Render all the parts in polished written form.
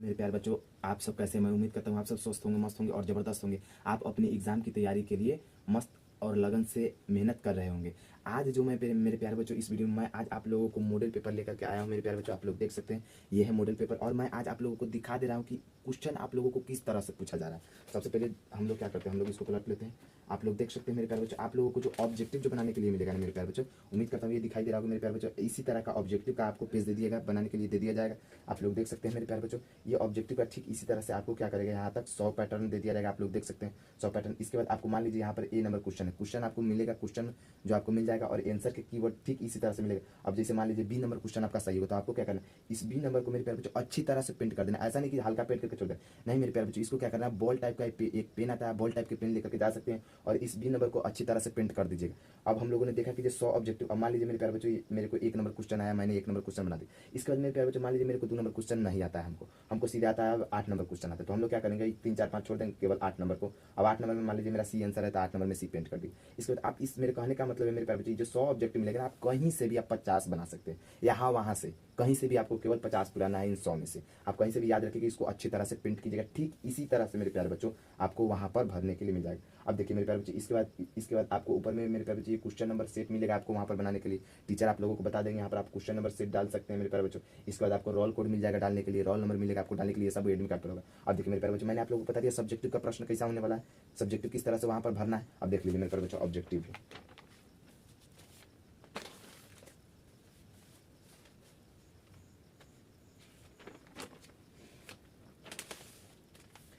मेरे प्यारे बच्चों, आप सब कैसे हैं? मैं उम्मीद करता हूँ आप सब स्वस्थ होंगे, मस्त होंगे और ज़बरदस्त होंगे। आप अपने एग्ज़ाम की तैयारी के लिए मस्त और लगन से मेहनत कर रहे होंगे। आज जो मैं मेरे प्यारे बच्चों इस वीडियो में मैं आज आप लोगों को मॉडल पेपर लेकर के आया हूँ। मेरे प्यारे बच्चों, आप लोग देख सकते हैं ये है मॉडल पेपर और मैं आज आप लोगों को दिखा दे रहा हूँ कि क्वेश्चन आप लोगों को किस तरह से पूछा जा रहा है। सबसे पहले हम लोग क्या करते हैं, हम लोग इसको पलट लेते हैं। आप लोग देख सकते हैं मेरे प्यारे बच्चों, आप लोगों को जो ऑब्जेक्टिव जो बनाने के लिए मिलेगा ना मेरे प्यारे बच्चों, उम्मीद करता हूँ ये दिखाई दे रहा होगा मेरे प्यारे बच्चों। इसी तरह का ऑब्जेक्टिव का आपको पेज दे दिएगा, बनाने के लिए दे दिया जाएगा। आप लोग देख सकते हैं मेरे प्यारे बच्चों, ये ऑब्जेक्टिव का ठीक इसी तरह से आपको क्या करेगा, यहाँ तक 100 पैटर्न दे दिया जाएगा। आप लोग देख सकते हैं 100 पैटर्न। इसके बाद आपको मान लीजिए यहाँ पर ए नंबर क्वेश्चन है, क्वेश्चन आपको मिलेगा, क्वेश्चन जो आपको मिल जाएगा और आंसर के कीवर्ड ठीक इसी तरह से मिलेगा। अब जैसे मान लीजिए बी नंबर क्वेश्चन आपका सही हो तो आपको क्या करना है, इस बी नंबर को मेरे प्यारे बच्चों अच्छी तरह से प्रिंट कर देना। ऐसा नहीं कि हल्का पेंट करके छोड़ देना, नहीं मेरे प्यारे बच्चों, इसको क्या करना है, बॉल टाइप का एक पेन आता है, बॉल टाइप के पेन लेकर के जा सकते हैं और इस बी नंबर को अच्छी तरह से प्रिंट कर दीजिएगा। अब हम लोगों ने देखा कि जो 100 ऑब्जेक्टिव, अब मान लीजिए मेरे प्यारे बच्चों मेरे को एक नंबर क्वेश्चन आया, मैंने एक नंबर क्वेश्चन बना दिया। इसके बाद मेरे प्यारे बच्चों मान लीजिए मेरे को 2 नंबर क्वेश्चन नहीं आता है, हमको सीधा आता है 8 नंबर क्वेश्चन आता है। तो हम लोग क्या करेंगे, 3 4 5 छोड़ देंगे, केवल 8 नंबर को। अब 8 नंबर में मान लीजिए मेरा सी आंसर है तो 8 नंबर में सी पेंट कर दी। इसके बाद आप इस मेरे कहने का मतलब है मेरे प्यारे बच्चों, जो 100 ऑब्जेक्टिव मिलेगा आप कहीं से भी आप 50 बना सकते हैं, यहाँ वहाँ से कहीं से भी आपको केवल 50 पुराना है इन 100 में से। आप कहीं से भी याद रखिए कि इसको अच्छी तरह से प्रिंट कीजिएगा। ठीक इसी तरह से मेरे प्यारे बच्चों आपको वहाँ पर भरने के लिए मिल जाएगा। अब देखिए मेरे प्यारे बच्चों, इसके बाद आपको ऊपर में मेरे प्यारे बच्चों ये क्वेश्चन नंबर सेट मिलेगा आपको वहाँ पर बनाने के लिए। टीचर आप लोगों को बता देंगे, यहाँ पर आप क्वेश्चन नंबर सेट डाल सकते हैं मेरे प्यारे बच्चों। इसके बाद आपको रोल कोड मिल जाएगा डालने के लिए, रोल नंबर मिलेगा आपको डालने के लिए, सब एडमिट कार्ड पर होगा। अब देखिए मेरे प्यारे बच्चों, मैंने आप लोगों को बता दिया सब्जेक्टिव का प्रश्न कैसा होने वाला है, सब्जेक्टिव किस तरह से वहाँ पर भरना है। अब देख लीजिए मेरे प्यारे बच्चों ऑब्जेक्टिव है,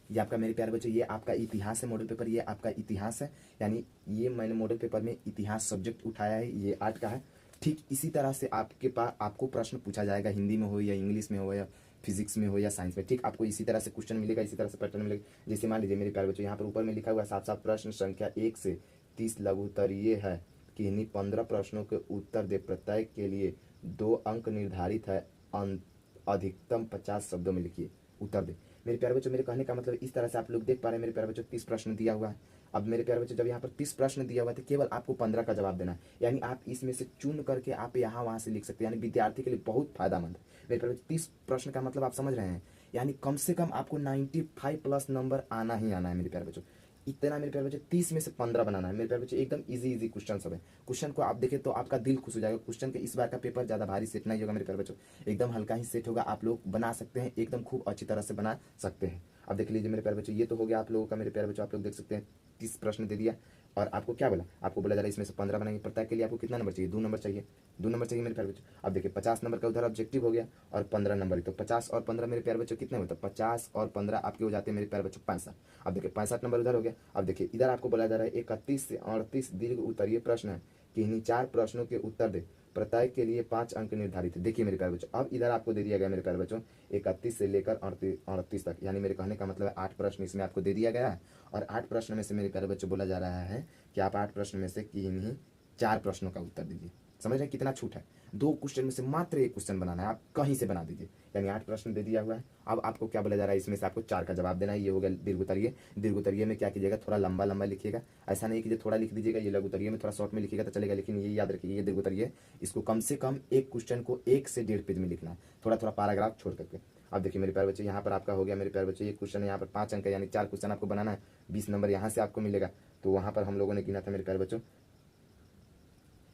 ये आपका मेरे प्यारे बच्चों, ये आपका इतिहास है मॉडल पेपर, ये आपका इतिहास है। यानी ये मैंने मॉडल पेपर में इतिहास सब्जेक्ट उठाया है, ये आर्ट का है। ठीक इसी तरह से आपके पास आपको प्रश्न पूछा जाएगा, हिंदी में हो या इंग्लिश में हो या फिजिक्स में हो या साइंस में। ठीक आपको इसी तरह से क्वेश्चन मिलेगा, इसी तरह से पैटर्न मिलेगा। जैसे मान लीजिए मेरे प्यारे बच्चों, यहाँ पर ऊपर में लिखा हुआ है साफ साफ प्रश्न संख्या 1 से 30 लघु उत्तर ये है कि इन्हीं 15 प्रश्नों के उत्तर दे, प्रत्येक के लिए 2 अंक निर्धारित है, अधिकतम 50 शब्दों में लिखिए, उत्तर दे। मेरे प्यारे बच्चों, मेरे कहने का मतलब इस तरह से आप लोग देख पा रहे हैं मेरे प्यारे बच्चों 30 प्रश्न दिया हुआ है। अब मेरे प्यारे बच्चों, जब यहाँ पर 30 प्रश्न दिया हुआ है तो केवल आपको 15 का जवाब देना है। यानी आप इसमें से चुन करके आप यहाँ वहाँ से लिख सकते हैं, यानी विद्यार्थी के लिए बहुत फायदेमंद है। मेरे प्यारे बच्चों 30 प्रश्न का मतलब आप समझ रहे हैं, यानी कम से कम आपको 95 प्लस नंबर आना ही आना है मेरे प्यारे बच्चों। इतना मेरे प्यारे बच्चों 30 में से 15 बनाना है मेरे प्यारे बच्चों। एकदम इजी क्वेश्चन सब है। क्वेश्चन को आप देखें तो आपका दिल खुश हो जाएगा। क्वेश्चन के इस बार का पेपर ज़्यादा भारी सेट नहीं होगा मेरे प्यारे बच्चों, एकदम हल्का ही सेट होगा। आप लोग बना सकते हैं, एकदम खूब अच्छी तरह से बना सकते हैं। अब देख लीजिए मेरे प्यारे बच्चों, ये तो हो गया आप लोगों का मेरे प्यारे बच्चों। आप लोग देख सकते हैं 30 प्रश्न दे दिया और आपको क्या बोला, आपको बोला जा रहा है इसमें से 15 बनाएंगे। प्रत्येक के लिए आपको कितना नंबर चाहिए, 2 नंबर चाहिए, 2 नंबर चाहिए मेरे प्यारे बच्चों। अब देखिए 50 नंबर का उधर ऑब्जेक्टिव हो गया और 15 नंबर, तो 50 और 15 मेरे प्यारे बच्चों कितने होते हैं, 50 और 15 आपके हो जाते हैं मेरे प्यारे बच्चों 65। अब देखिए 65 नंबर उधर हो गया। अब देखिए इधर आपको बोला जा रहा है 31 से 38 दीर्घ उत्तरीय प्रश्न है कि इन्हीं 4 प्रश्नों के उत्तर दे, प्रत्येक के लिए 5 अंक निर्धारित है। देखिए मेरे प्यारे बच्चों, अब इधर आपको दे दिया गया मेरे प्यारे बच्चों 31 से लेकर 38 तक, यानी मेरे कहने का मतलब है 8 प्रश्न इसमें आपको दे दिया गया है। और 8 प्रश्न में से मेरे प्यारे बच्चों बोला जा रहा है कि आप 8 प्रश्न में से किन्हीं 4 प्रश्नों का उत्तर दीजिए। समझ रहे हैं कितना छूट है, 2 क्वेश्चन में से मात्र 1 क्वेश्चन बनाना है, आप कहीं से बना दीजिए। यानी 8 प्रश्न दे दिया हुआ है। अब आपको क्या बोला जा रहा है, इसमें से आपको 4 का जवाब देना है। ये हो गया दीर्घ उत्तरीय। दीर्घ उत्तरीय में क्या कीजिएगा, थोड़ा लंबा लंबा लिखिएगा, ऐसा नहीं कि जो थोड़ा लिख दीजिएगा। ये लघु उत्तरीय में थोड़ा शॉर्ट में लिखिएगा तो चलेगा, लेकिन ये याद रखिए ये दीर्घ उत्तरीय, इसको कम से कम एक क्वेश्चन को 1 से 1.5 पेज में लिखना है, थोड़ा थोड़ा पैराग्राफ छोड़ करके। अब देखिए मेरे प्यारे बच्चे, यहाँ पर आपका हो गया मेरे प्यारे बच्चे, ये क्वेश्चन है यहाँ पर 5 अंक है, यानी 4 क्वेश्चन आपको बनाना है, 20 नंबर यहाँ से आपको मिलेगा। तो वहाँ पर हम लोगों ने गिना था मेरे प्यारे बच्चों,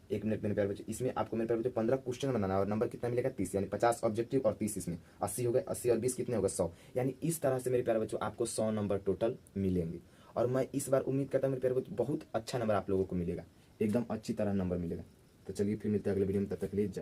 1 मिनट मेरे प्यारे बच्चों, इसमें आपको मेरे प्यारे बच्चों 15 क्वेश्चन बनाना है और नंबर कितना मिलेगा 30, यानी 50 ऑब्जेक्टिव और 30 इसमें 80 हो गए। 80 और 20 कितने होगा 100, यानी इस तरह से मेरे प्यारे बच्चों आपको 100 नंबर टोटल मिलेंगे। और मैं इस बार उम्मीद करता हूँ मेरे प्यारे बच्चों बहुत अच्छा नंबर आप लोगों को मिलेगा, एकदम अच्छी तरह नंबर मिलेगा। तो चलिए फिर मिलते हैं अगले वीडियो में, तब तक के लिए जय।